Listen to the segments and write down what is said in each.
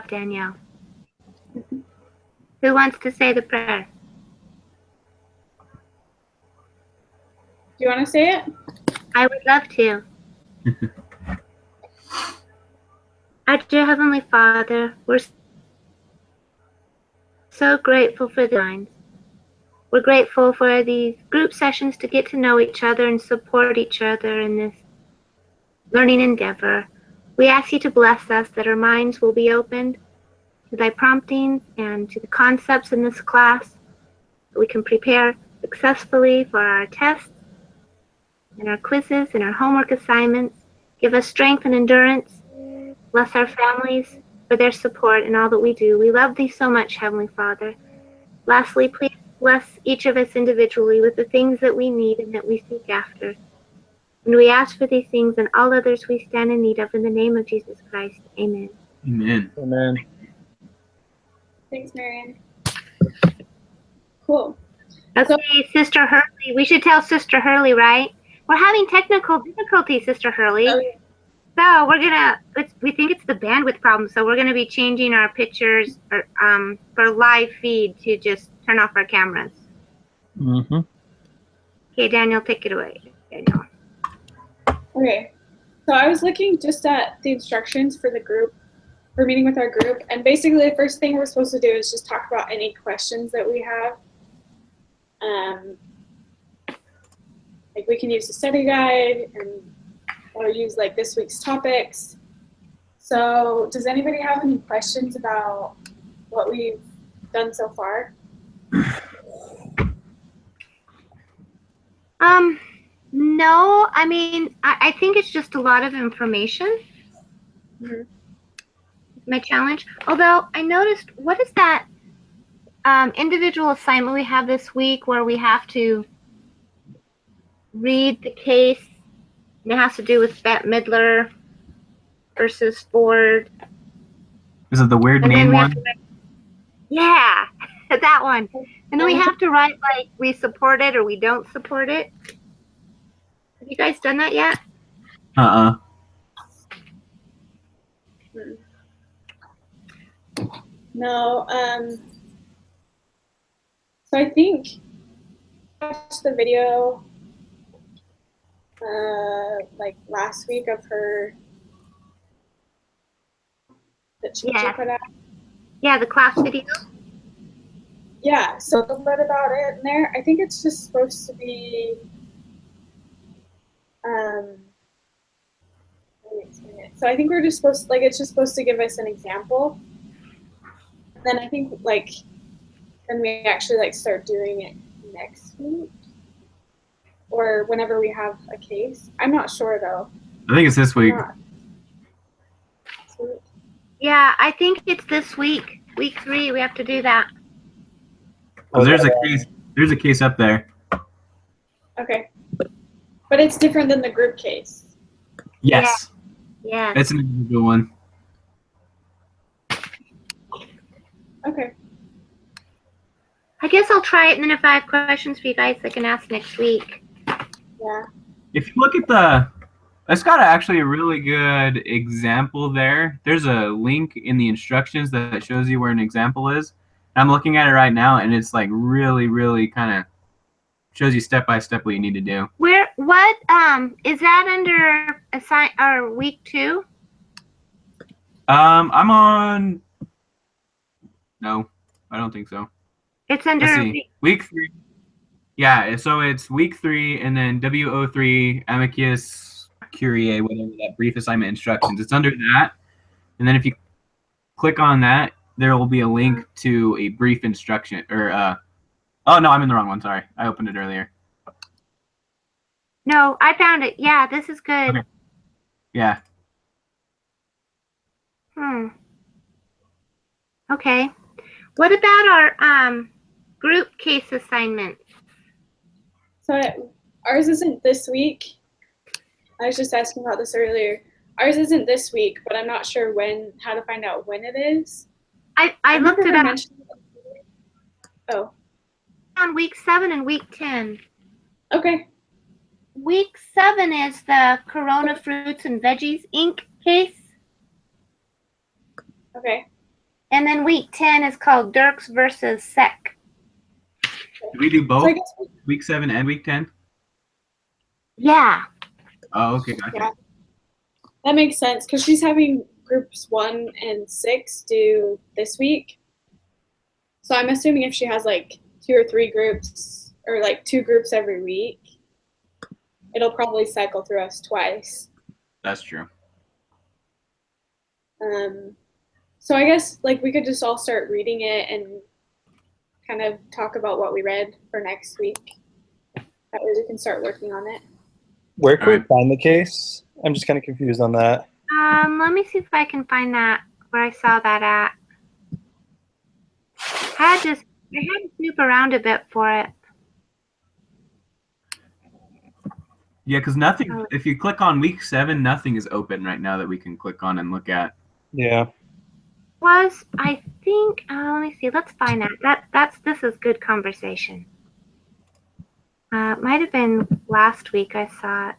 Danielle. Who wants to say the prayer? Do you want to say it? I would love to. Our dear Heavenly Father, we're so grateful for the lines. We're grateful for these group sessions to get to know each other and support each other in this learning endeavor. We ask you to bless us, that our minds will be opened to thy promptings and to the concepts in this class, that we can prepare successfully for our tests and our quizzes and our homework assignments. Give us strength and endurance. Bless our families for their support in all that we do. We love thee so much, Heavenly Father. Lastly, please bless each of us individually with the things that we need and that we seek after. And we ask for these things and all others we stand in need of in the name of Jesus Christ. Amen. Amen. Amen. Thanks, Marion. Cool. Okay, Sister Hurley. We should tell Sister Hurley, right? We're having technical difficulties, Sister Hurley. Oh, yeah. So we think it's the bandwidth problem. So we're gonna be changing our pictures for live feed to just turn off our cameras. Mm-hmm. Okay, Daniel, take it away. Daniel. Okay. So I was looking just at the instructions for the group, for meeting with our group, and basically the first thing we're supposed to do is just talk about any questions that we have. Like we can use the study guide or use like this week's topics. So does anybody have any questions about what we've done so far? No, I mean, I think it's just a lot of information. Mm-hmm. My challenge. Although I noticed, what is that individual assignment we have this week where we have to read the case? And it has to do with Bette Midler versus Ford. Is it the weird And then name we one? have to write, yeah, that one. And then we have to write like we support it or we don't support it. Have you guys done that yet? No. So I think I watched the video like last week of her that she put out. Yeah, the class video. Yeah, so a little bit about it in there. I think it's just supposed to be let me explain it. So I think we're just supposed it's just supposed to give us an example. And then I think then we actually start doing it next week or whenever we have a case. I'm not sure though. I think it's this week. Yeah, I think it's this week. Week 3, we have to do that. Oh, there's a case up there. Okay. But it's different than the group case. Yes. Yeah. It's an individual one. Okay. I guess I'll try it, and then if I have questions for you guys, I can ask next week. Yeah. If you look at it's got actually a really good example there. There's a link in the instructions that shows you where an example is. I'm looking at it right now, and it's like really, really kind of shows you step by step what you need to do. What is that under week 2? I'm on. No, I don't think so. It's under week 3. Yeah, so it's week 3, and then WO3 amicus curiae, whatever that brief assignment instructions. It's under that, and then if you click on that, there will be a link to a brief instruction oh no, I'm in the wrong one. Sorry, I opened it earlier. No, I found it. Yeah, this is good. Okay. Yeah. Okay. What about our group case assignments? So ours isn't this week. I was just asking about this earlier. Ours isn't this week, but I'm not sure how to find out when it is. I looked it up. Oh. On week 7 and week 10. Okay. Week 7 is the Corona Fruits and Veggies Inc. case. Okay. And then week 10 is called Dirks versus Sec. Did we do both? So I guess Week 7 and week 10? Yeah. Oh, okay, gotcha. Yeah. That makes sense because she's having groups 1 and 6 due this week. So I'm assuming if she has like 2 or 3 groups or like 2 groups every week, it'll probably cycle through us twice. That's true. So I guess like we could just all start reading it and kind of talk about what we read for next week. That way we can start working on it. Where can we Alright. find the case? I'm just kind of confused on that. Let me see if I can find that where I saw that at. I had to snoop around a bit for it. Yeah, because nothing, Oh. if you click on week 7, nothing is open right now that we can click on and look at. Yeah. Was I think? Let me see. Let's find that. This is good conversation. It might have been last week I saw it.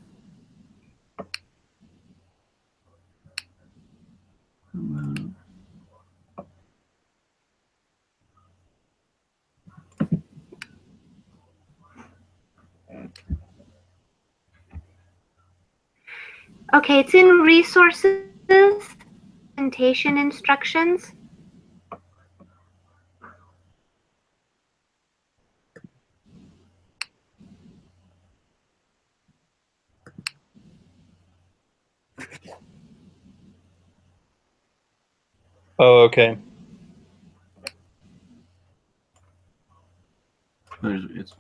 Okay, it's in resources, presentation instructions. Oh, okay. It's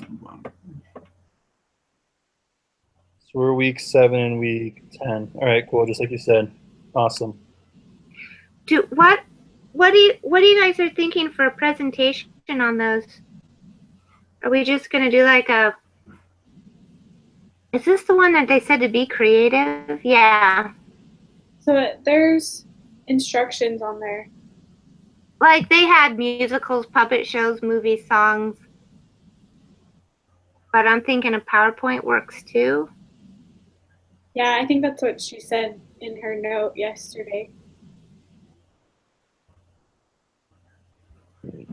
So we're week 7 and week 10. All right, cool. Just like you said. Awesome. What do you guys are thinking for a presentation on those? Are we just gonna do like a? Is this the one that they said to be creative? Yeah. So there's instructions on there. Like they had musicals, puppet shows, movies, songs. But I'm thinking a PowerPoint works too. Yeah, I think that's what she said in her note yesterday.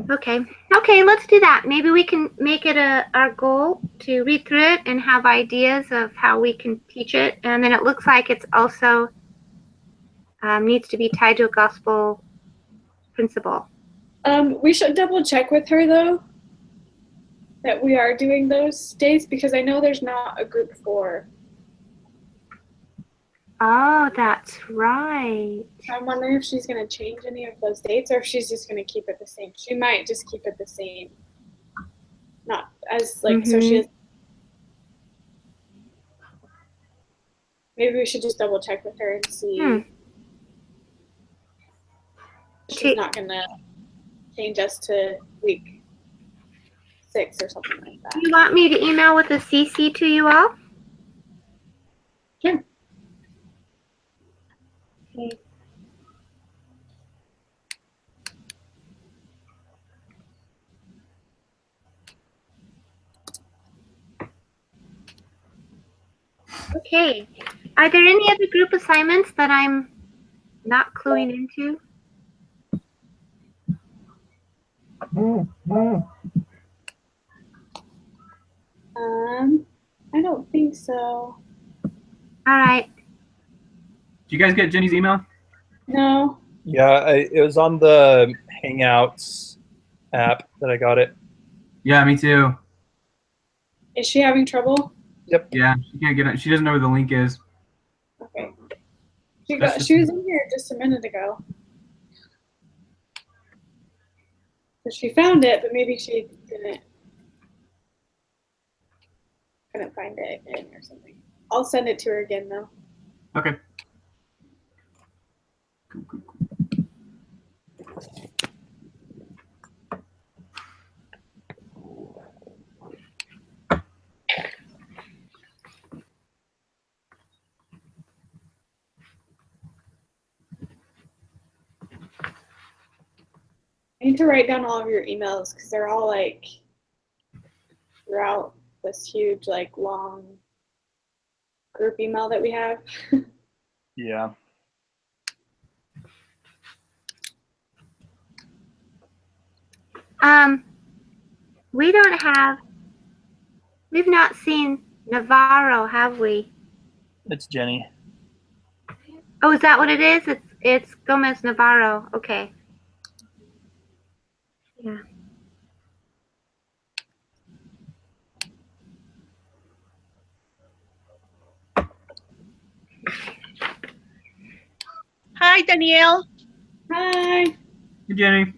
Okay, let's do that. Maybe we can make it our goal to read through it and have ideas of how we can teach it. And then it looks like it's also needs to be tied to a gospel principle. We should double check with her though that we are doing those days because I know there's not a group 4. Oh, that's right. I'm wondering if she's going to change any of those dates or if she's just going to keep it the same. She might just keep it the same. Not as like, so she is. Maybe we should just double check with her and see. She's not going to change us to week 6 or something like that. You want me to email with a CC to you all? Sure. Okay. Okay. Are there any other group assignments that I'm not cluing into? I don't think so. All right. Did you guys get Jenny's email? No. Yeah, it was on the Hangouts app that I got it. Yeah, me too. Is she having trouble? Yep. Yeah, she can't get it. She doesn't know where the link is. Okay. She was in here just a minute ago. So she found it, but maybe she couldn't find it again or something. I'll send it to her again though. Okay. Cool. I need to write down all of your emails because they're all like throughout this huge, like long group email that we have. Yeah. We've not seen Navarro, have we? It's Jenny. Oh, is that what it is? It's Gomez Navarro. Okay. Yeah. Hi, Danielle. Hi. Hey, Jenny.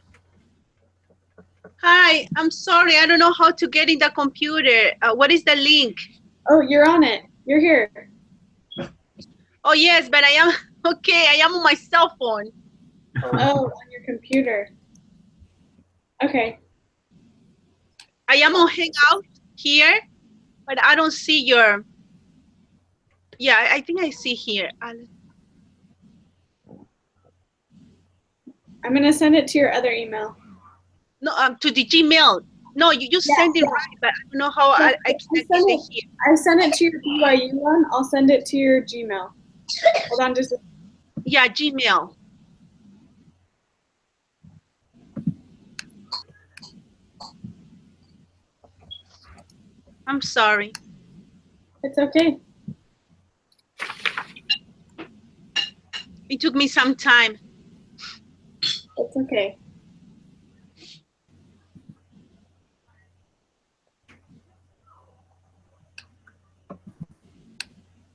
Hi, I'm sorry. I don't know how to get in the computer. What is the link? Oh, you're on it. You're here. Oh, yes, but I am, okay, I am on my cell phone. Oh, on your computer. Okay. I am on Hangout here, but I don't see your, yeah, I think I see here. I'm going to send it to your other email. No, to the Gmail. No, you just send it right, but I don't know how I can get it here. I sent it to your BYU one. I'll send it to your Gmail. Hold on just a Yeah, Gmail. I'm sorry. It's okay. It took me some time. It's okay.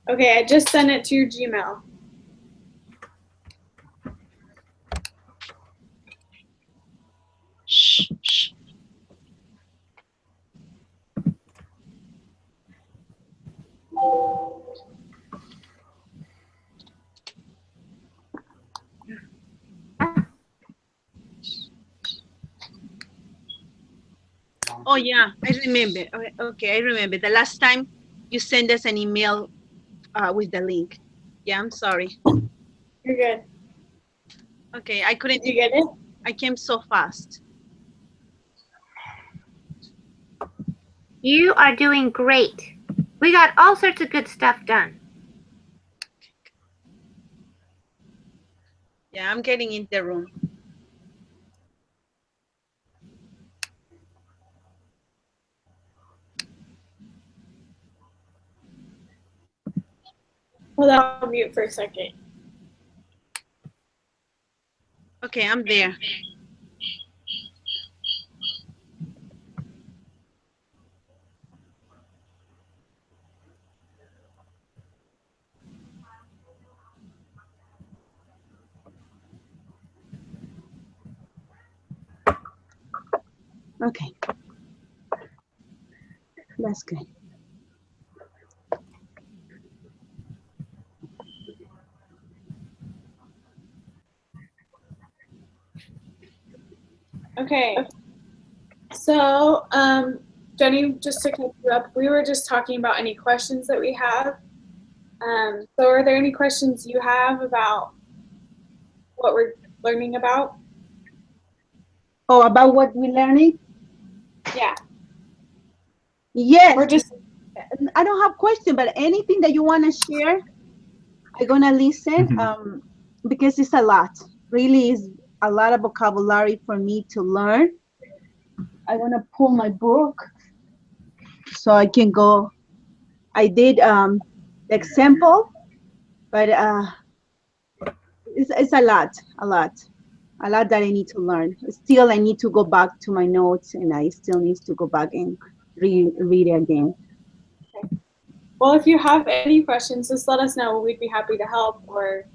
Okay, I just sent it to your Gmail. Shh, shh. Oh yeah, I remember. Okay, I remember. The last time you sent us an email with the link. Yeah, I'm sorry. You're good. Okay, I couldn't. Did you get it? I came so fast. You are doing great. We got all sorts of good stuff done. Yeah, I'm getting in the room. Hold on, I'll mute for a second. Okay, I'm there. Okay. That's good. Okay. So, Jenny, just to catch you up, we were just talking about any questions that we have. So are there any questions you have about what we're learning about? Oh, about what we're learning? Yeah. Yes. Or just I don't have question, but anything that you want to share, I'm gonna listen. Because it's a lot. Really, is a lot of vocabulary for me to learn. I want to pull my book so I can go. I did the example, but it's a lot that I need to learn. Still, I need to go back to my notes, and I still need to go back and read it again. okay. Well, if you have any questions, just let us know. We'd be happy to help, or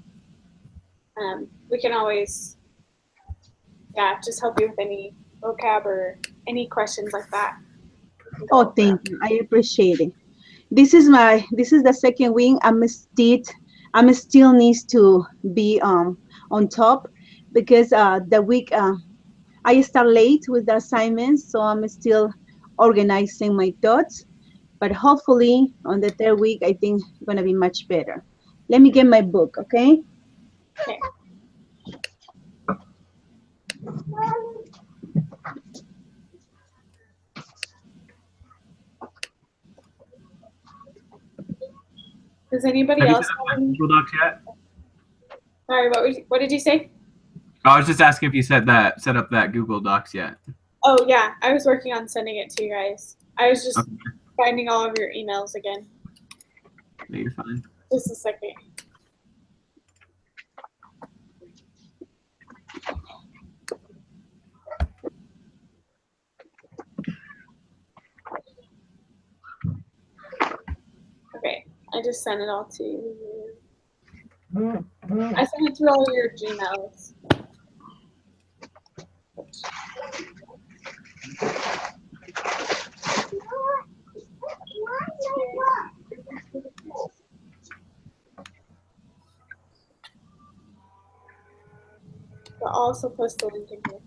we can always, just help you with any vocab or any questions like that. Oh, thank you. I appreciate it. This is the second week. I'm still needs to be on top because the week I start late with the assignments, so I'm still organizing my thoughts. But hopefully on the third week, I think it's gonna be much better. Let me get my book, okay? Okay. Does anybody Have you else set up have that any? Google Docs yet? Sorry, what did you say? I was just asking if you set up that Google Docs yet. Oh yeah, I was working on sending it to you guys. I was just Okay. finding all of your emails again. No, you're fine. Just a second. Okay, I just sent it all to you. I sent it through all your Gmails. I'll also post the link in here.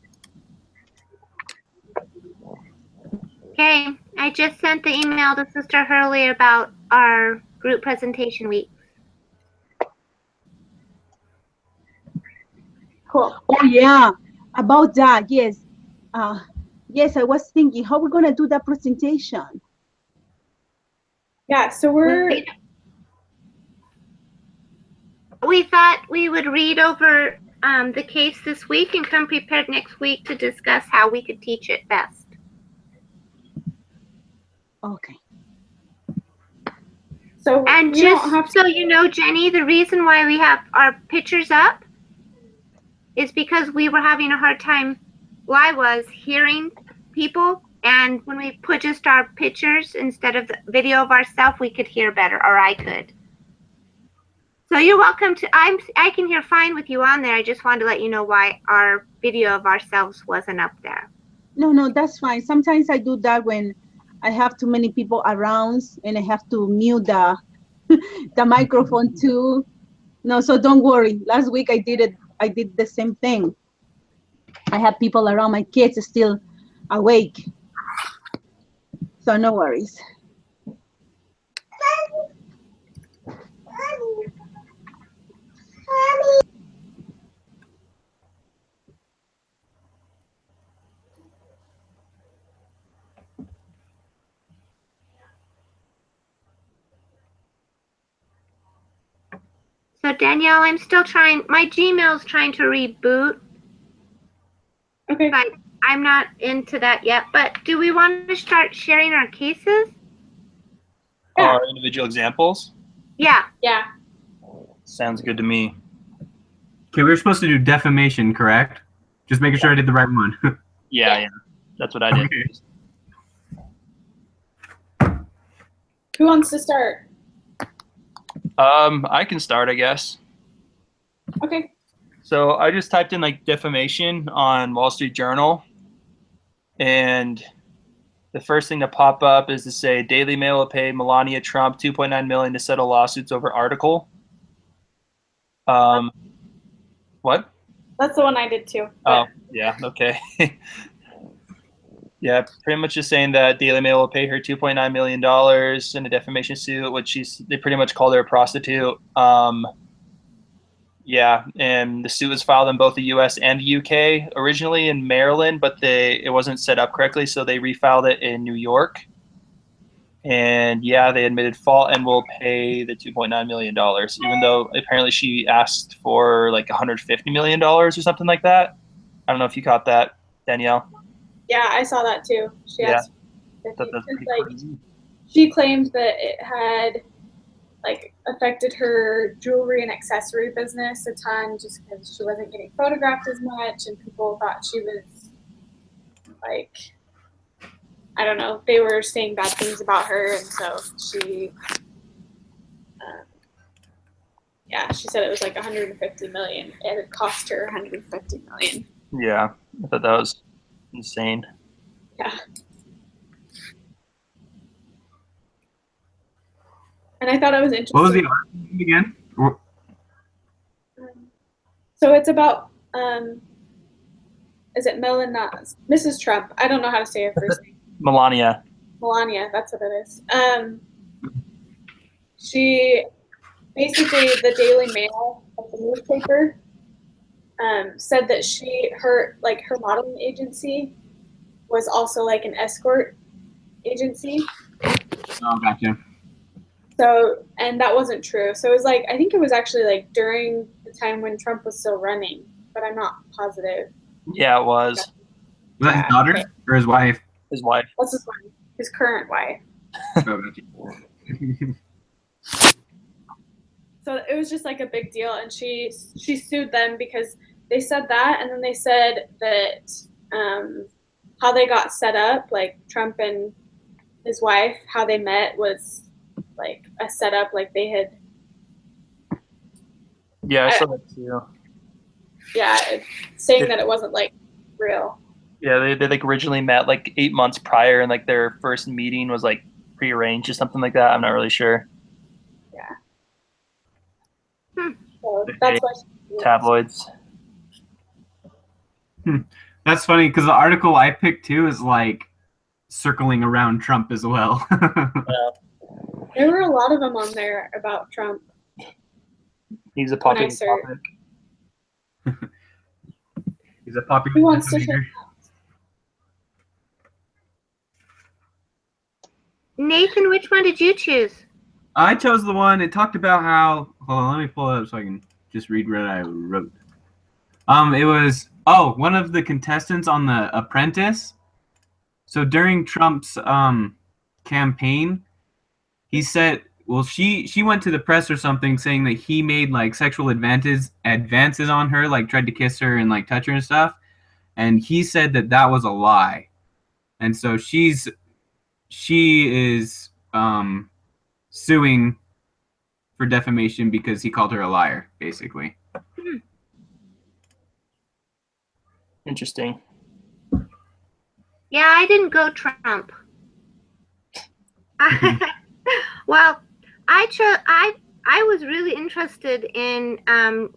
Okay, I just sent the email to Sister Hurley about our group presentation week. Cool. Oh yeah, about that. Yes, yes. I was thinking how we're gonna do that presentation. Yeah, so we're We thought we would read over the case this week and come prepared next week to discuss how we could teach it best. Okay. so And we just don't have to. so you know, Jenny, the reason why we have our pictures up is because we were having a hard time, well, I was hearing people, and when we put just our pictures instead of the video of ourselves, we could hear better, or I could. So you're welcome to, I can hear fine with you on there. I just wanted to let you know why our video of ourselves wasn't up there. No, that's fine. Sometimes I do that when I have too many people around and I have to mute the the microphone too. No, so don't worry. Last week I did the same thing. I had people around, my kids still awake. So no worries. So Danielle, I'm still trying, my Gmail's trying to reboot, Okay. but I'm not into that yet. But do we want to start sharing our cases? Yeah. Our individual examples? Yeah. Yeah. Sounds good to me. Okay, we were supposed to do defamation, correct? Just making sure I did the right one. Yeah. That's what I did. Okay. Who wants to start? I can start, I guess. Okay. So I just typed in like defamation on Wall Street Journal, and the first thing to pop up is to say Daily Mail will pay Melania Trump $2.9 million to settle lawsuits over article. What? That's the one I did too. Oh, yeah. Okay. Yeah, pretty much just saying that Daily Mail will pay her $2.9 million in a defamation suit, which they pretty much called her a prostitute. Yeah, and the suit was filed in both the U.S. and the U.K. originally in Maryland, but it wasn't set up correctly, so they refiled it in New York. And yeah, they admitted fault and will pay the $2.9 million, even though apparently she asked for like $150 million or something like that. I don't know if you caught that, Danielle. Yeah, I saw that too. She Yeah. asked. That's pretty Like, crazy. she claimed that it had like affected her jewelry and accessory business a ton just because she wasn't getting photographed as much and people thought she was like, I don't know, they were saying bad things about her, and so she she said it was like 150 million. It had cost her 150 million. Yeah, I thought that was insane. Yeah. And I thought it was interesting. What was the argument again? So it's about is it Mrs. Trump? I don't know how to say her first name. Melania. Melania, that's what it is. She basically, the Daily Mail, the newspaper, said that her modeling agency was also like an escort agency. Oh, gotcha. So, and that wasn't true. So it was like, I think it was actually like during the time when Trump was still running, but I'm not positive. Yeah, it was. Was that his Yeah, daughter okay. or his wife? His wife. What's his wife? His current wife. Oh, gotcha. So it was just like a big deal, and she sued them because they said that, and then they said that how they got set up, like Trump and his wife, how they met was like a setup, like they had, Yeah, I saw that too. saying that it wasn't like real. Yeah, they like originally met like 8 months prior, and like their first meeting was like prearranged or something like that. I'm not really sure. So that's why Tabloids. That's funny because the article I picked too is like circling around Trump as well. there were a lot of them on there about Trump. He's a popular search- He's a popular Who wants to leader. Nathan, which one did you choose? I chose the one. It talked about how. Hold on, let me pull it up so I can just read what I wrote. It was one of the contestants on The Apprentice. So during Trump's campaign, he said, well, she went to the press or something saying that he made like sexual advances on her, like tried to kiss her and like touch her and stuff, and he said that that was a lie, and so she is suing for defamation because he called her a liar, basically. Interesting. Yeah, I didn't go Trump. Well, I was really interested in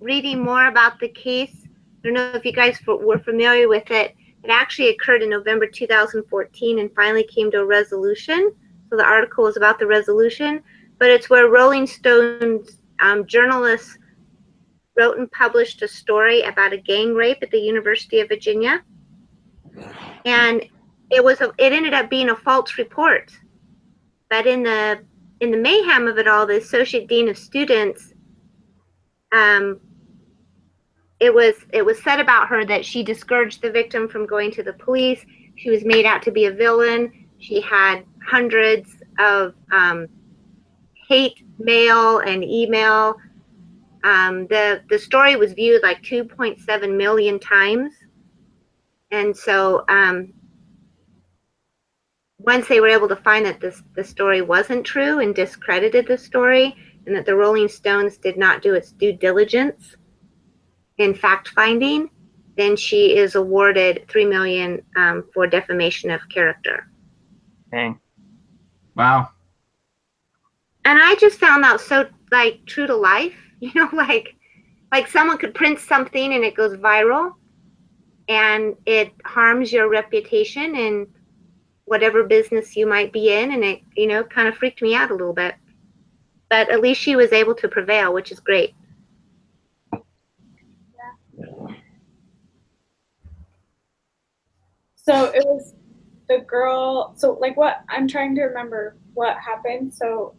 reading more about the case. I don't know if you guys were familiar with it. It actually occurred in November 2014 and finally came to a resolution. So the article was about the resolution, but it's where Rolling Stone's journalists wrote and published a story about a gang rape at the University of Virginia, and it ended up being a false report. But in the mayhem of it all, the associate dean of students, it was said about her that she discouraged the victim from going to the police. She was made out to be a villain. She had hundreds of hate mail and email. The story was viewed like 2.7 million times, and so once they were able to find that the story wasn't true and discredited the story, and that the Rolling Stones did not do its due diligence in fact finding, then she is awarded $3 million for defamation of character. Dang. Wow. And I just found that so like true to life, like someone could print something and it goes viral, and it harms your reputation in whatever business you might be in, and it kind of freaked me out a little bit. But at least she was able to prevail, which is great. So it was the girl. So like what? I'm trying to remember what happened. So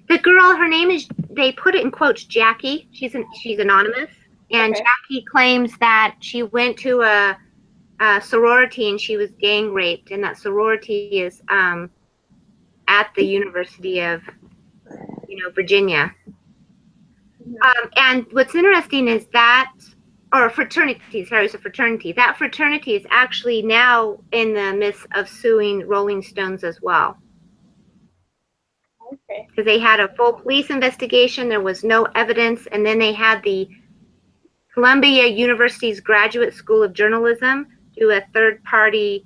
The girl, her name is, they put it in quotes, Jackie. She's anonymous, and Okay. Jackie claims that she went to a sorority and she was gang raped, and that sorority is at the University of Virginia. And what's interesting is that, or fraternity, sorry, it's a fraternity. That fraternity is actually now in the midst of suing Rolling Stones as well, okay. because they had a full police investigation. There was no evidence, and then they had the Columbia University's Graduate School of Journalism do a third-party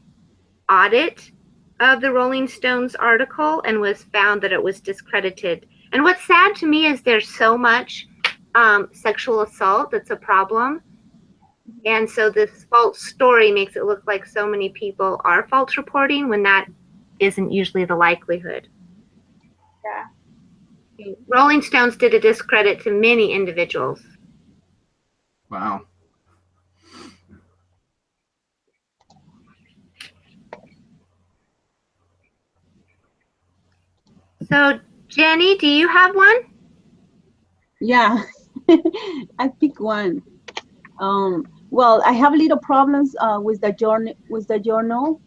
audit of the Rolling Stones article, and was found that it was discredited. And what's sad to me is there's so much sexual assault that's a problem. And so this false story makes it look like so many people are false reporting when that isn't usually the likelihood. Yeah. Rolling Stones did a discredit to many individuals. Wow. So, Jenny, do you have one? Yeah, I pick one. Well, I have little problems with the journal.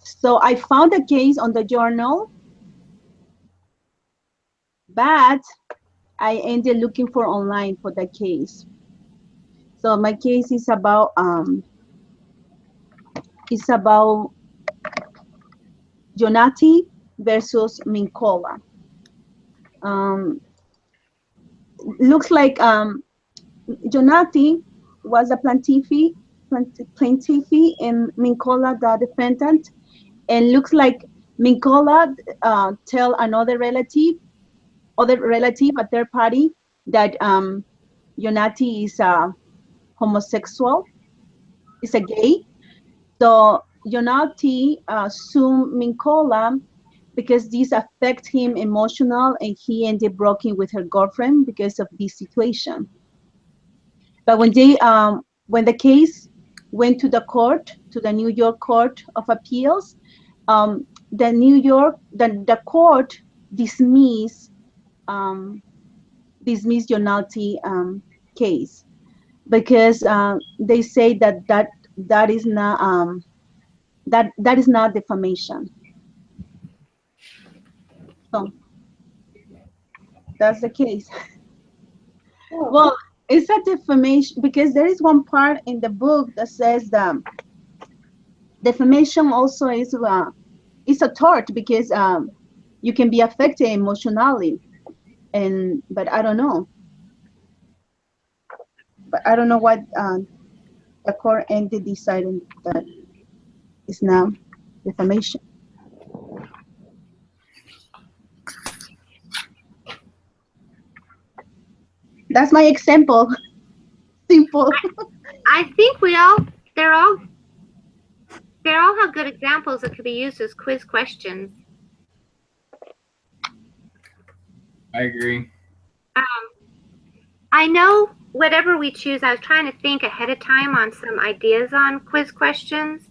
So I found a case on the journal, but I ended looking for online for the case. So my case is about Jonati versus Mincola. Looks like Jonati was a plaintiff and Mincola the defendant. And looks like Mincola tell another relative, a third party, that Jonati is a homosexual, is a gay. So Jonati sued Mincola because this affect him emotional, and he ended broken with her girlfriend because of this situation. But when the case went to the court, to the New York Court of Appeals, the court dismissed Jonati case because they say that is not that is not defamation. So that's the case. Oh. Well, it's a defamation because there is one part in the book that says that defamation also is a tort because you can be affected emotionally, but I don't know. But I don't know what the court ended deciding that it's now defamation. That's my example. Simple. I think they're all have good examples that could be used as quiz questions. I agree. I know whatever we choose, I was trying to think ahead of time on some ideas on quiz questions.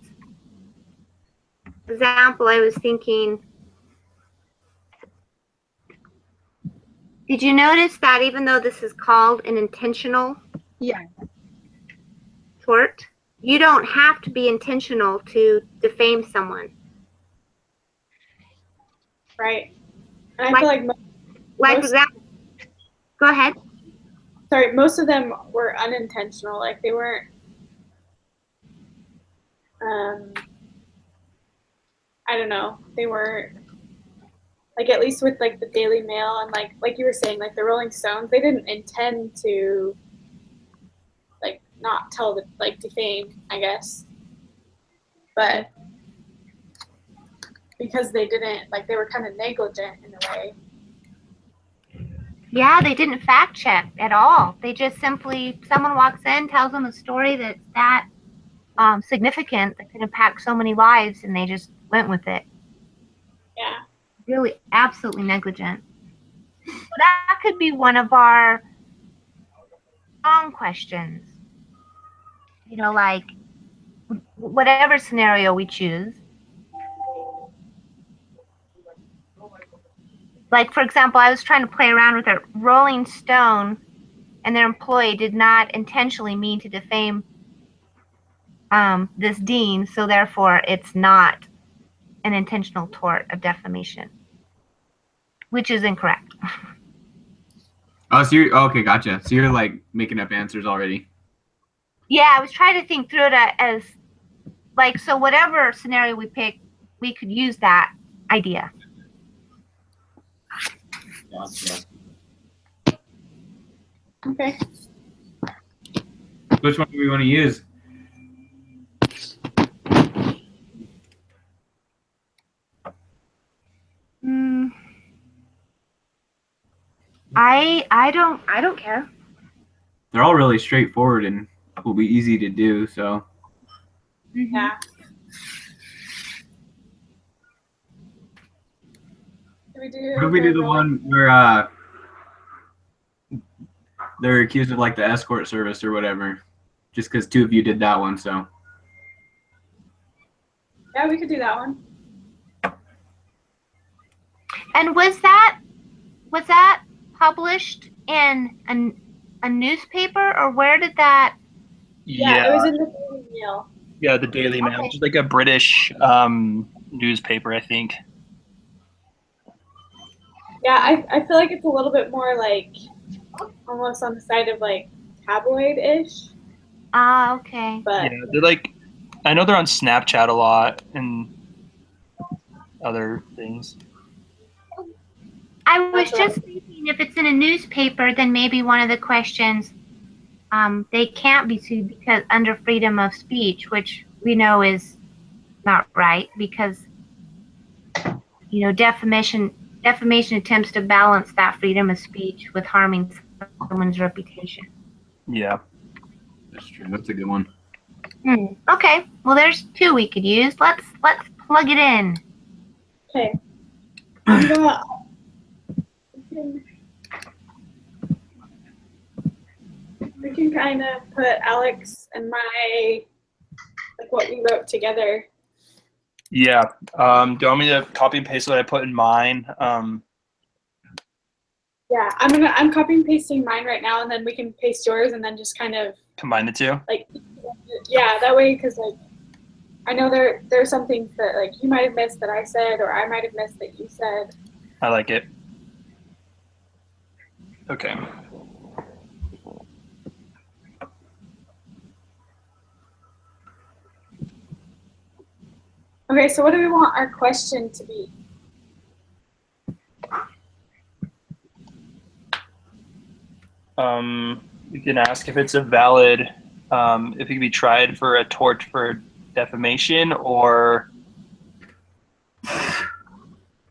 Example, I was thinking, did you notice that even though this is called an intentional tort, you don't have to be intentional to defame someone. Right. And I feel like for example, go ahead. Sorry, most of them were unintentional. Like they weren't. I don't know. They were like, at least with like the Daily Mail and like you were saying, like the Rolling Stones, they didn't intend to like not tell the like defame, I guess. But because they didn't, like they were kind of negligent in a way. Yeah, they didn't fact check at all. They just simply, someone walks in, tells them a story that's that significant that could impact so many lives, and they just went with it. Yeah. Really, absolutely negligent. So that could be one of our wrong questions. You know, like whatever scenario we choose. Like, for example, I was trying to play around with it. Rolling Stone and their employee did not intentionally mean to defame this dean, so therefore it's not an intentional tort of defamation, which is incorrect. Oh, so you're okay, gotcha. So you're like making up answers already. Yeah, I was trying to think through it as like, so whatever scenario we pick, we could use that idea. Gotcha. Okay. Which one do we want to use? I don't care. They're all really straightforward and will be easy to do. So. Yeah. What if we do the one where they're accused of like the escort service or whatever, just because two of you did that one, so. Yeah, we could do that one. And was that published in a newspaper, or where did that? Yeah, it was in the Daily Mail. Yeah, the Daily Mail, Okay. which is like a British newspaper, I think. Yeah, I feel like it's a little bit more like almost on the side of like tabloid-ish, Ah, okay. but Yeah, they're like, I know they're on Snapchat a lot and other things. I was That's what just thinking if it's in a newspaper, then maybe one of the questions, they can't be sued because under freedom of speech, which we know is not right because, defamation attempts to balance that freedom of speech with harming someone's reputation. Yeah. That's true. That's a good one. Okay. Well, there's two we could use. Let's plug it in. okay. I'm gonna. We can kind of put Alex and my like what we wrote together. Yeah. Do you want me to copy and paste what I put in mine? Yeah, I'm copy and pasting mine right now, and then we can paste yours, and then just kind of Combine the two? like, yeah, that way, because like, I know there's some things that like you might have missed that I said, or I might have missed that you said. I like it. Okay. Okay, so what do we want our question to be? You can ask if it's a valid, if it can be tried for a tort for defamation, or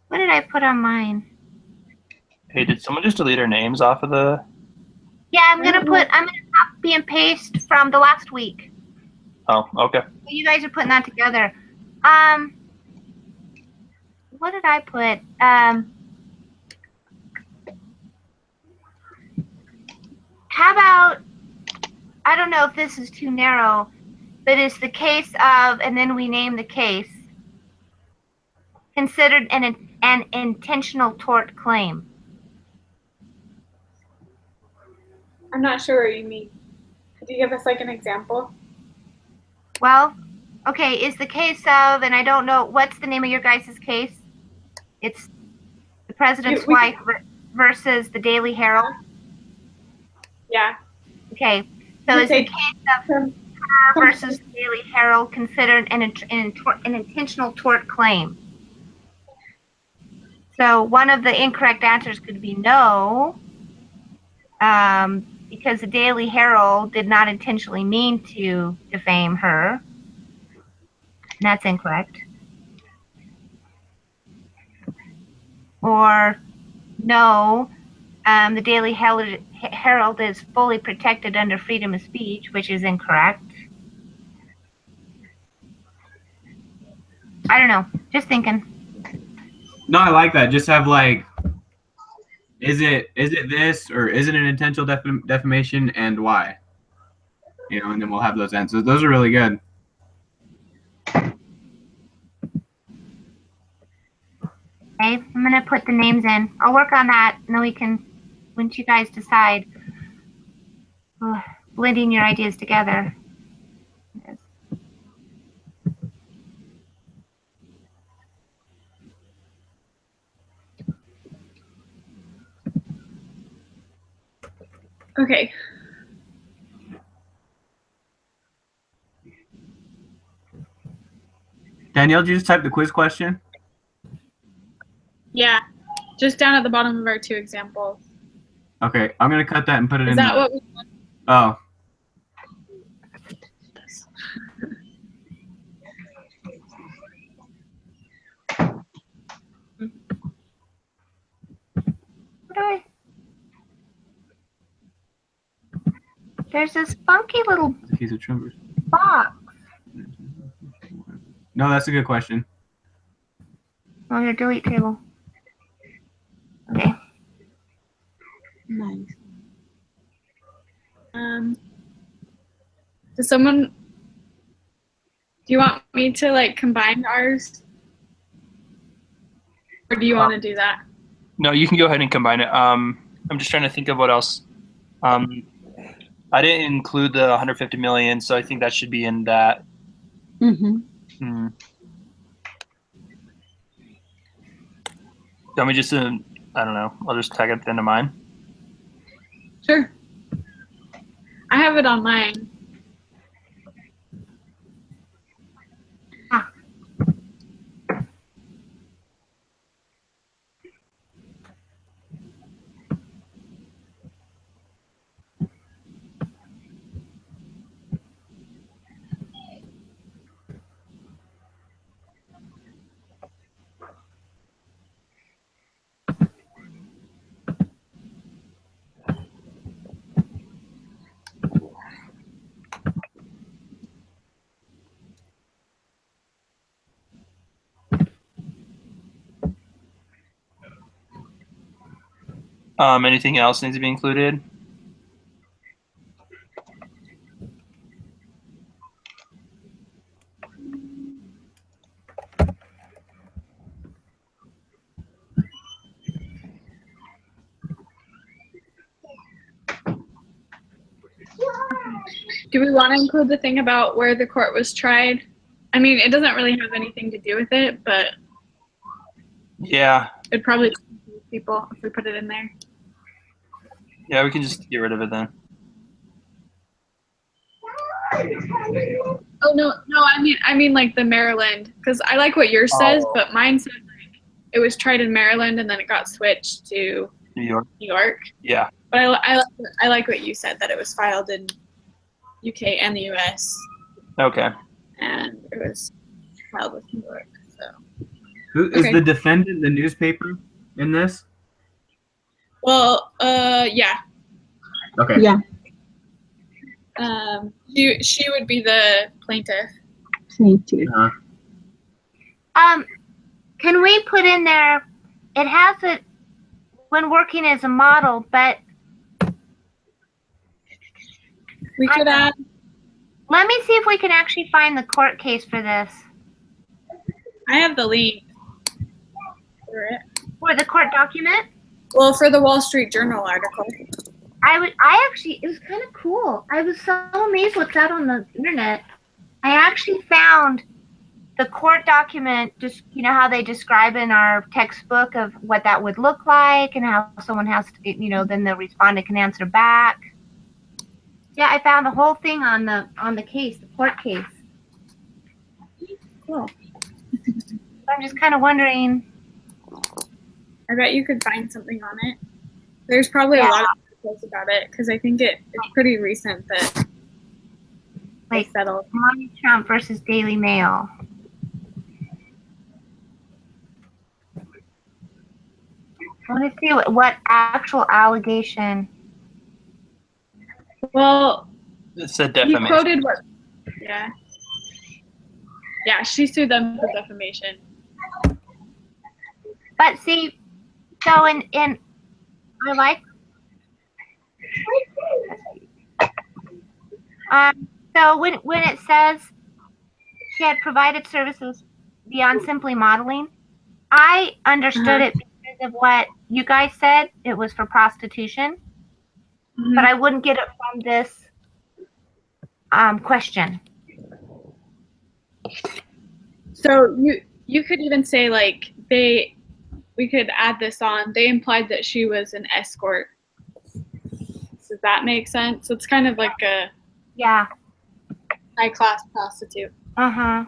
What did I put on mine? hey, did someone just delete our names off of the? Yeah, I'm gonna copy and paste from the last week. Oh, okay. You guys are putting that together. What did I put? How about, I don't know if this is too narrow, but is the case of, and then we name the case, considered an intentional tort claim? I'm not sure what you mean. Could you give us like an example? Well, okay, is the case of, and I don't know, what's the name of your guys' case? It's the president's wife versus the Daily Herald? Yeah. Okay, so is the Okay. case of her versus the Daily Herald considered an intentional tort claim? So one of the incorrect answers could be no, because the Daily Herald did not intentionally mean to defame her. And that's incorrect. Or no, the Daily Herald is fully protected under freedom of speech, which is incorrect. I don't know. Just thinking. No, I like that. Just have like, is it this or is it an intentional defamation and why? And then we'll have those answers. Those are really good. Okay, I'm gonna put the names in. I'll work on that, and then we can, once you guys decide, blending your ideas together. Okay. Danielle, did you just type the quiz question? Yeah. Just down at the bottom of our two examples. Okay, I'm gonna cut that and put it Is in. that what we want? Oh. There's this funky little Piece of Trumpers. box. No, that's a good question. Oh, your delete table. Okay. Nice. Does someone? Do you want me to like combine ours, or do you want to do that? No, you can go ahead and combine it. I'm just trying to think of what else. I didn't include the 150 million, so I think that should be in that. Mm-hmm. Hmm. Want me just to, I don't know, I'll just tag it at the end of mine. Sure. I have it on mine. Anything else needs to be included? Do we want to include the thing about where the court was tried? I mean, it doesn't really have anything to do with it, but Yeah. it'd probably confuse people if we put it in there. Yeah, we can just get rid of it then. Oh no, I mean like the Maryland, because I like what yours says, Oh. but mine said like it was tried in Maryland and then it got switched to New York. New York. Yeah. But I like what you said, that it was filed in UK and the US, Okay. and it was filed with New York. So Who is Okay. the defendant? The newspaper in this? well, yeah. Okay. Yeah. She would be the plaintiff. Thank you. Can we put in there, it has it when working as a model, but We could add. let me see if we can actually find the court case for this. I have the link for it. For the court document? Well, for the Wall Street Journal article. I actually, it was kind of cool. I was so amazed what's out on the internet. I actually found the court document, just, you know, how they describe in our textbook of what that would look like and how someone has to, you know, then the respondent can answer back. Yeah, I found the whole thing on the case, the court case. Cool. I'm just kind of wondering. I bet you could find something on it. There's probably a lot of articles about it, because I think it's pretty recent that they Like, settled. Melania Trump versus Daily Mail. I want to see what actual allegation. Well, It's a he defamation. quoted what? Yeah. Yeah, she sued them for defamation. But see, so in I like. So when it says she had provided services beyond simply modeling, I understood it because of what you guys said. It was for prostitution, but I wouldn't get it from this question. So you could even say like we could add this on. They implied that she was an escort. Does that make sense? So it's kind of like a Yeah. high class prostitute. Uh-huh.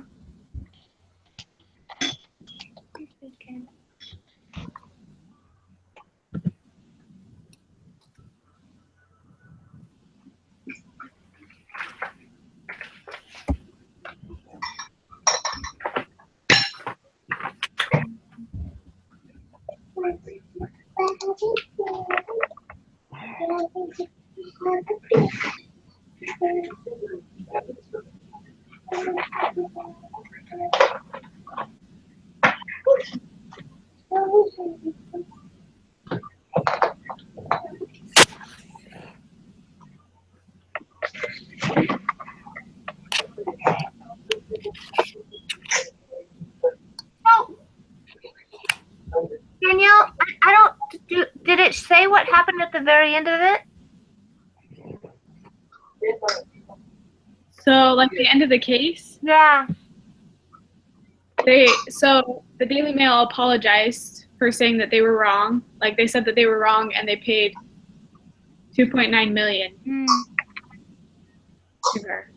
So, Danielle, I don't. Did it say what happened at the very end of it? So, like the end of the case, Yeah. so the Daily Mail apologized for saying that they were wrong. Like they said that they were wrong, and they paid 2.9 million Hmm. to her.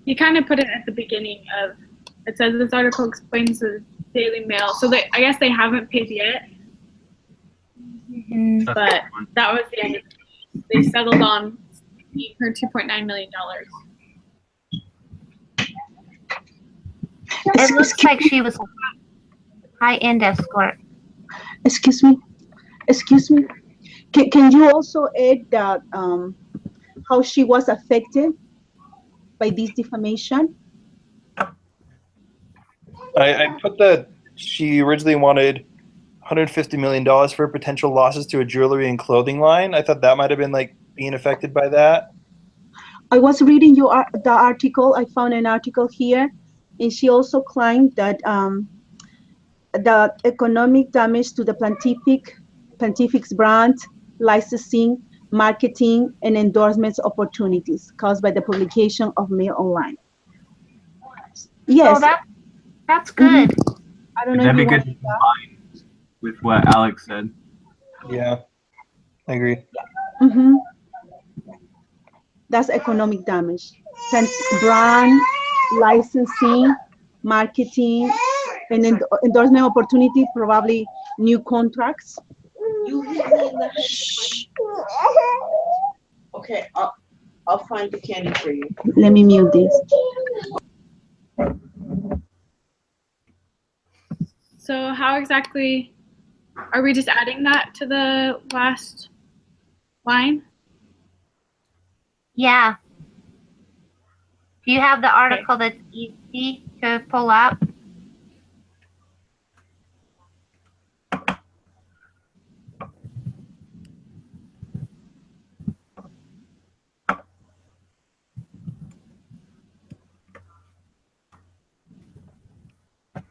He kind of put it at the beginning of. It says this article explains the Daily Mail. So I guess they haven't paid yet, Mhm. That's but the one. that was the end of it. They settled on paying her $2.9 million. It looks like she was a high-end escort. Excuse me. Excuse me. Can you also add that how she was affected by this defamation? I put that she originally wanted $150 million for potential losses to a jewelry and clothing line. I thought that might have been like being affected by that. I was reading the article. I found an article here, and she also claimed that the economic damage to the Plantific's brand, licensing, marketing, and endorsements opportunities caused by the publication of Mail Online. Yes, Oh, that's good. I don't know That'd if be you good want to combine with what Alex said. Yeah, I agree. Mm-hmm. That's economic damage. Brand, licensing, marketing, and endorsement opportunity, probably new contracts. Okay, I'll find the candy for you. Let me mute this. So how exactly are we just adding that to the last line? Yeah. Do you have the article that's easy to pull up?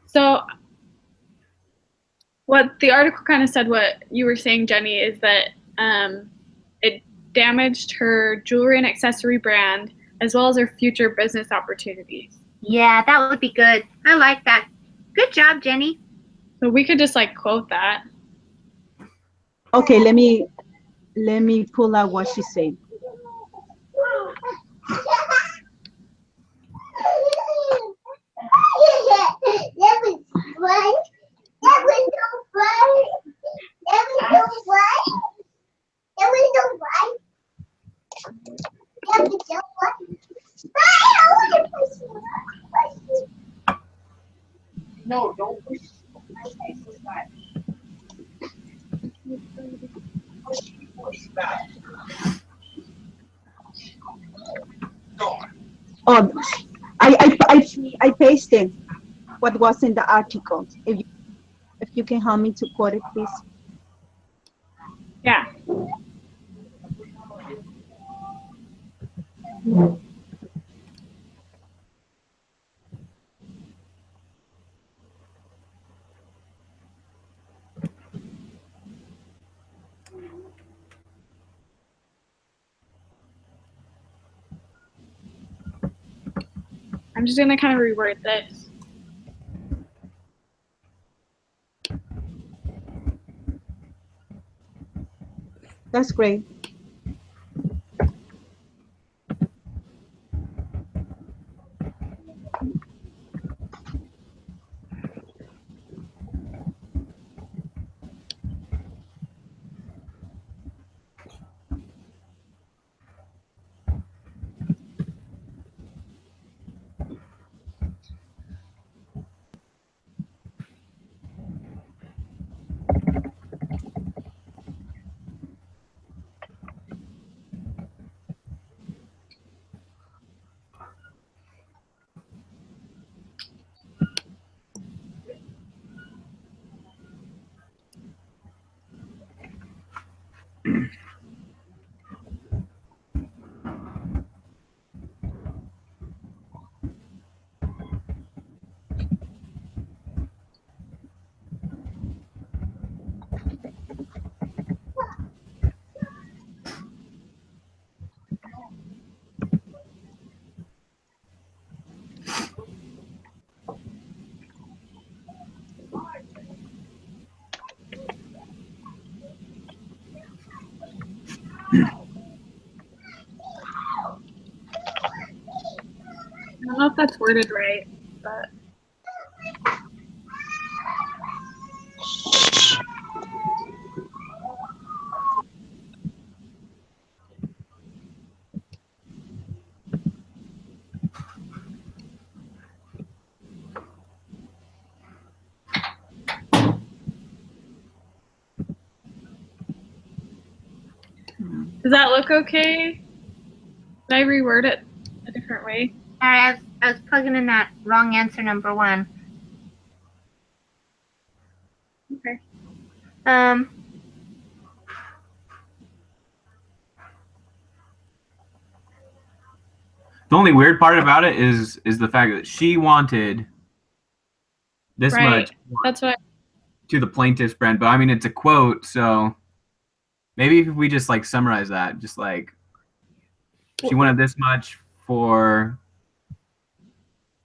So what the article kind of said, what you were saying, Jenny, is that it damaged her jewelry and accessory brand as well as her future business opportunities. Yeah, that would be good. I like that. Good job, Jenny. So we could just like quote that. Okay, let me pull out what she said. No, don't push. Push back. Oh, I pasted what was in the article. If you can help me to quote it, please. Yeah. I'm just gonna kind of reword this. That's great. don't know if that's worded right, but does that look okay? Did I reword it a different way? Sorry, I was plugging in that wrong answer number 1. Okay. The only weird part about it is the fact that she wanted this Right. much That's what. to the plaintiff's brand, but I mean it's a quote, so maybe if we just like summarize that, just like she wanted this much for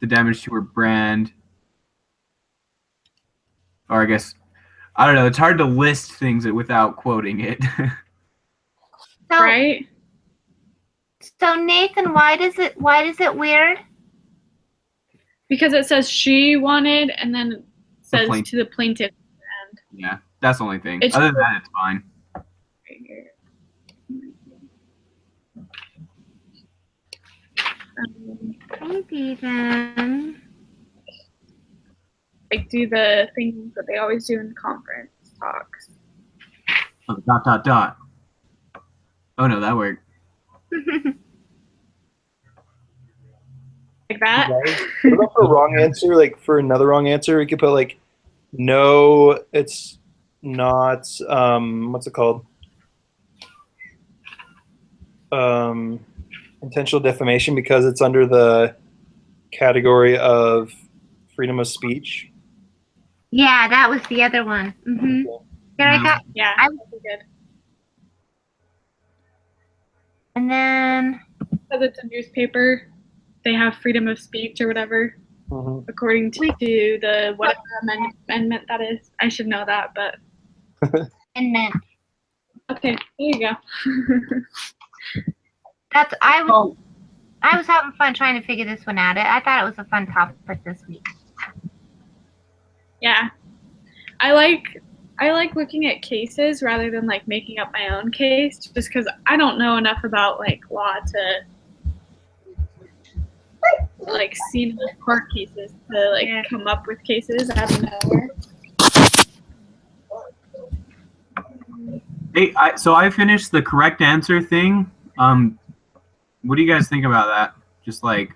the damage to her brand, or I guess I don't know. It's hard to list things without quoting it. So, Right. So Nathan, why does it weird? Because it says she wanted, and then it says plaintiff. to the plaintiff. Yeah, that's the only thing. It's- Other than that, it's fine. Right here. Maybe then. Like do the things that they always do in conference talks. Oh, ... Oh no, that worked. Like that. What about for wrong answer? Like for another wrong answer, we could put like, no, it's not. What's it called? Intentional defamation because it's under the category of freedom of speech. Yeah, that was the other one. Here I got. Yeah, I- that'd be good. And then Because it's a newspaper, they have freedom of speech or whatever, Mhm. according to the whatever amendment that is. I should know that, but amendment. okay, there you go. That's I was Oh, having fun trying to figure this one out. I thought it was a fun topic this week. Yeah, I like looking at cases rather than like making up my own case, just because I don't know enough about like law to like see enough court cases to like Yeah. come up with cases out of nowhere. Hey, so I finished the correct answer thing. What do you guys think about that? Just like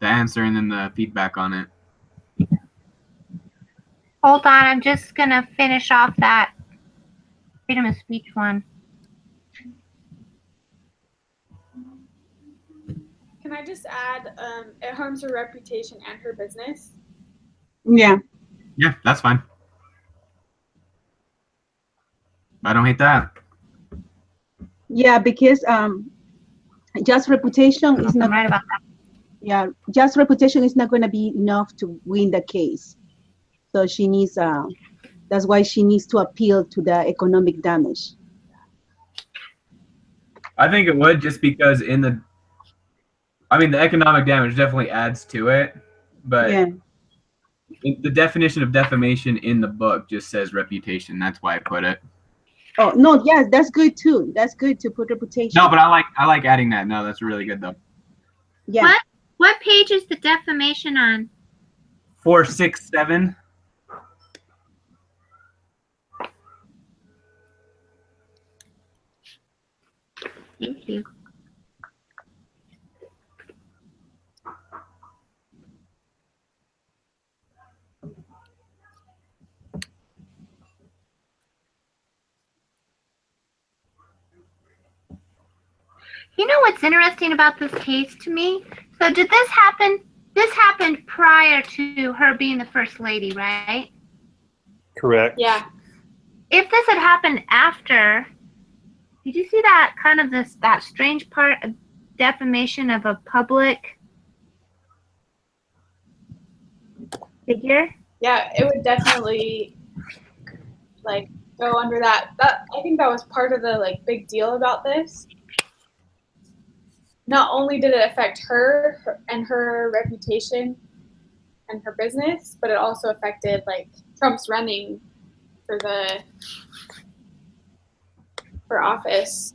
the answer and then the feedback on it. Hold on, I'm just gonna finish off that freedom of speech one. Can I just add, it harms her reputation and her business? yeah. Yeah, that's fine. I don't hate that. Yeah, because just reputation is I'm not. right about that. Yeah, just reputation is not going to be enough to win the case. So she needs. That's why she needs to appeal to the economic damage. I think it would just because the economic damage definitely adds to it, but Yeah. the definition of defamation in the book just says reputation. That's why I put it. Oh no, yeah, that's good too. That's good to put reputation. No, but I like adding that. No, that's really good though. Yeah. What page is the defamation on? 467. Thank you. You know what's interesting about this case to me? So did this happen? This happened prior to her being the first lady, right? Correct. Yeah. If this had happened after, did you see that kind of that strange part of defamation of a public figure? Yeah, it would definitely like go under that. I think that was part of the like big deal about this. not only did it affect her and her reputation and her business, but it also affected like Trump's running for office.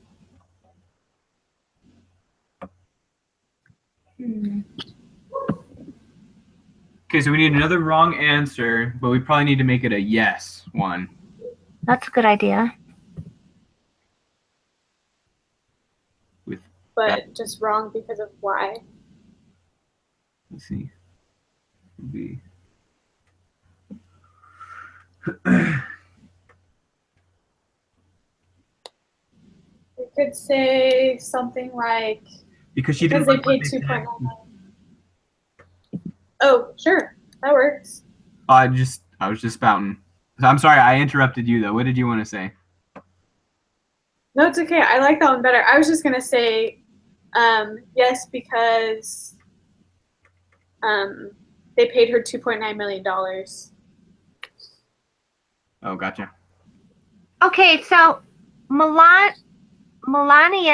Okay, so we need another wrong answer, but we probably need to make it a yes one. That's a good idea. But just wrong because of why. Let's see. Be. We could say something like Because she because didn't they like what paid they 2.9 said. million. Oh, sure, that works. I was just spouting. I'm sorry, I interrupted you though. What did you want to say? No, it's okay. I like that one better. I was just gonna say yes because they paid her $2.9 million. Oh, gotcha. Okay, so Melania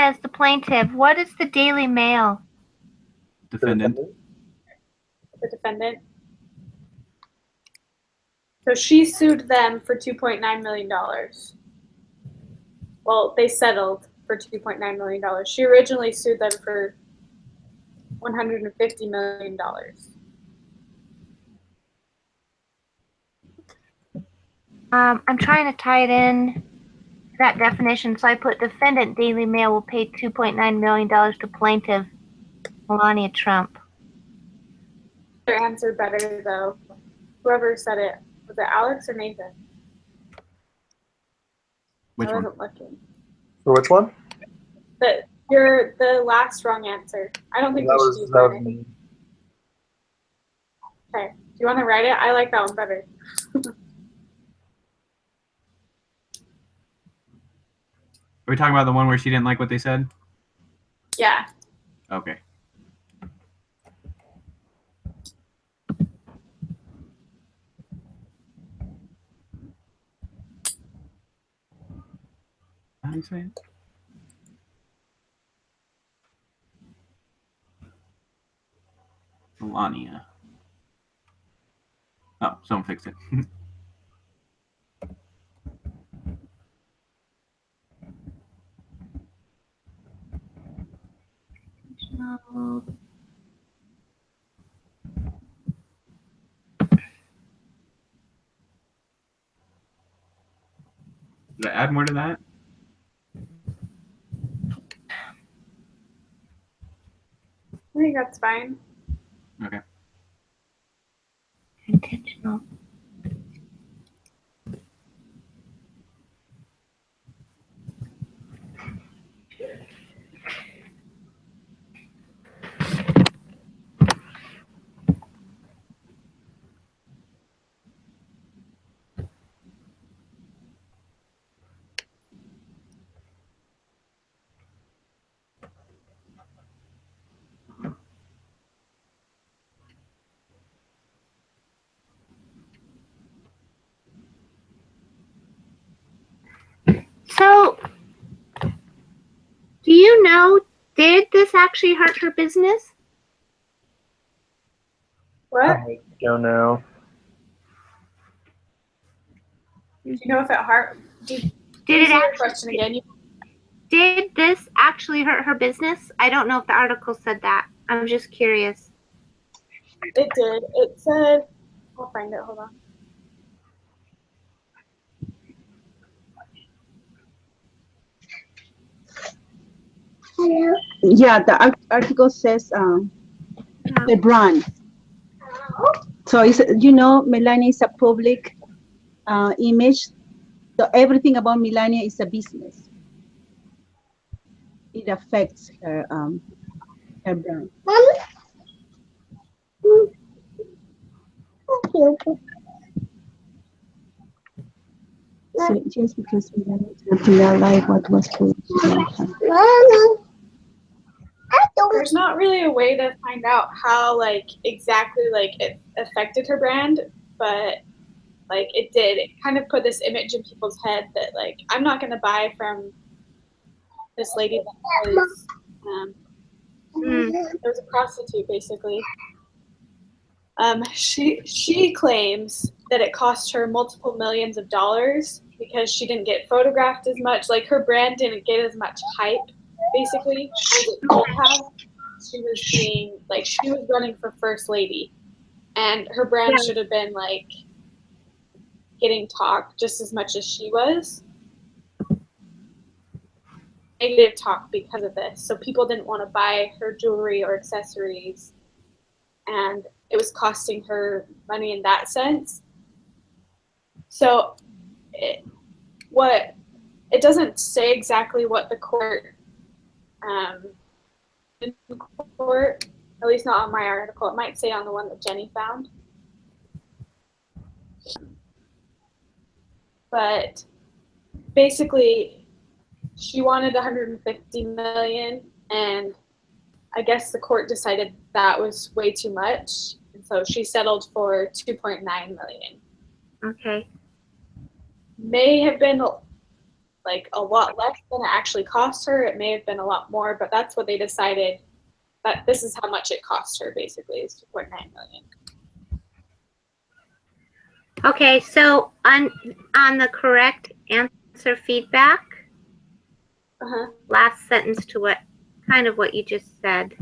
is the plaintiff. What is the Daily Mail? Defendant. The defendant. So she sued them for $2.9 million. Well, they settled for $2.9 million. She originally sued them for $150 million. I'm trying to tie it in to that definition, so I put defendant Daily Mail will pay $2.9 million to plaintiff Melania Trump. Their answer better though. Whoever said it, was it Alex or Nathan? Which I one? wasn't looking. For which one? The last wrong answer. I don't think we should use mine. I think. Okay. Do you want to write it? I like that one better. Are we talking about the one where she didn't like what they said? Yeah. Okay. How do you say it? Melania. Oh, someone fixed it. No. Did I add more to that? I think that's fine. Okay. Intentional. So, do you know, did this actually hurt her business? What? I don't know. Do you know if it hurt? Did Answer it your actually, question again? did this actually hurt her business? I don't know if the article said that. I'm just curious. It did. It said, I'll find it. Hold on. Yeah, the article says the brand. So it's, Melania is a public image. So everything about Melania is a business. It affects her brand. So just because Melania is not in real life, what was true? There's not really a way to find out how exactly it affected her brand, but it did. It kind of put this image in people's head that I'm not gonna buy from this lady that was There was a prostitute, basically. She claims that it cost her multiple millions of dollars because she didn't get photographed as much. Like, her brand didn't get as much hype, basically, as it could have. She was being, like, she was running for first lady, and her brand Yeah. should have been, like, getting talk just as much as she was. Negative talk because of this. So people didn't want to buy her jewelry or accessories, and it was costing her money in that sense. So it doesn't say exactly what the court, in court, at least not on my article. It might say on the one that Jenny found. But basically, she wanted 150 million, and I guess the court decided that was way too much, and so she settled for 2.9 million. Okay. May have been like a lot less than it actually cost her. It may have been a lot more, but that's what they decided. That this is how much it cost her, basically, is 2.9 million. Okay, so on the correct answer feedback, Uh-huh. last sentence to what kind of what you just said.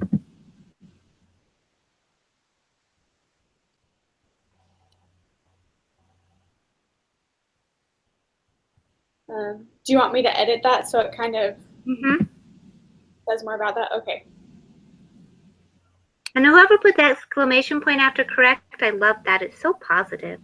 Do you want me to edit that so it kind of Mm-hmm. says more about that? Okay. And whoever put that exclamation point after correct, I love that. It's so positive.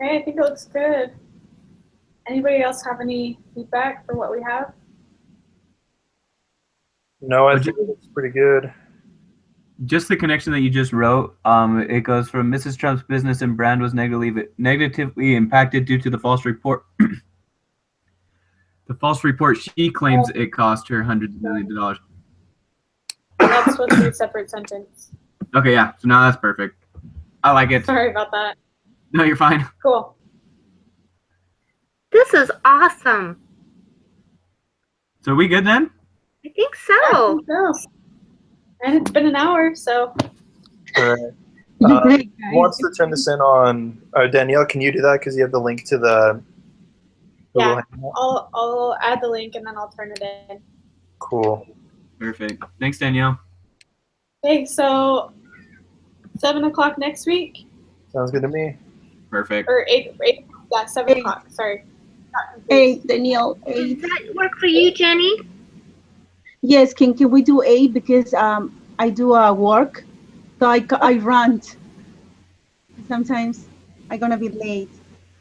Okay, I think it looks good. Anybody else have any feedback for what we have? No, I Would think it looks pretty good. Just the connection that you just wrote, it goes from Mrs. Trump's business and brand was negatively impacted due to the false report. The false report, she claims it cost her hundreds of millions of dollars. That's supposed to be a separate sentence. Okay, yeah, so now that's perfect. I like it. Sorry about that. No, you're fine. Cool. This is awesome. So are we good then? I think so. No. And it's been an hour, so All right. You're great, Who guys. wants to turn this in on Danielle? Can you do that because you have the link to the Yeah. little hangout? I'll add the link and then I'll turn it in. Cool. Perfect. Thanks, Danielle. Okay, so 7 o'clock next week Sounds good to me. Perfect. or 8 yeah, 7 Eight. o'clock. Sorry. Not confused. Hey, Danielle, Does 8. that work for you, Jenny? Yes, can we do 8 because I do work, so I run. Sometimes I'm gonna be late.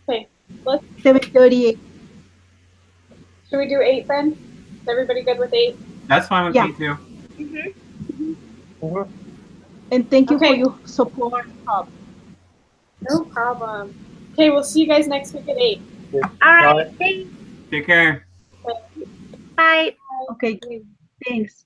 Okay. Let's 7:38. should we do 8 then? Is everybody good with 8? That's fine with Yeah. me too. Mhm. And thank you for Okay. your support. No problem. Okay, we'll see you guys next week at 8. All right. Thanks. Take care. Bye. Okay, thanks.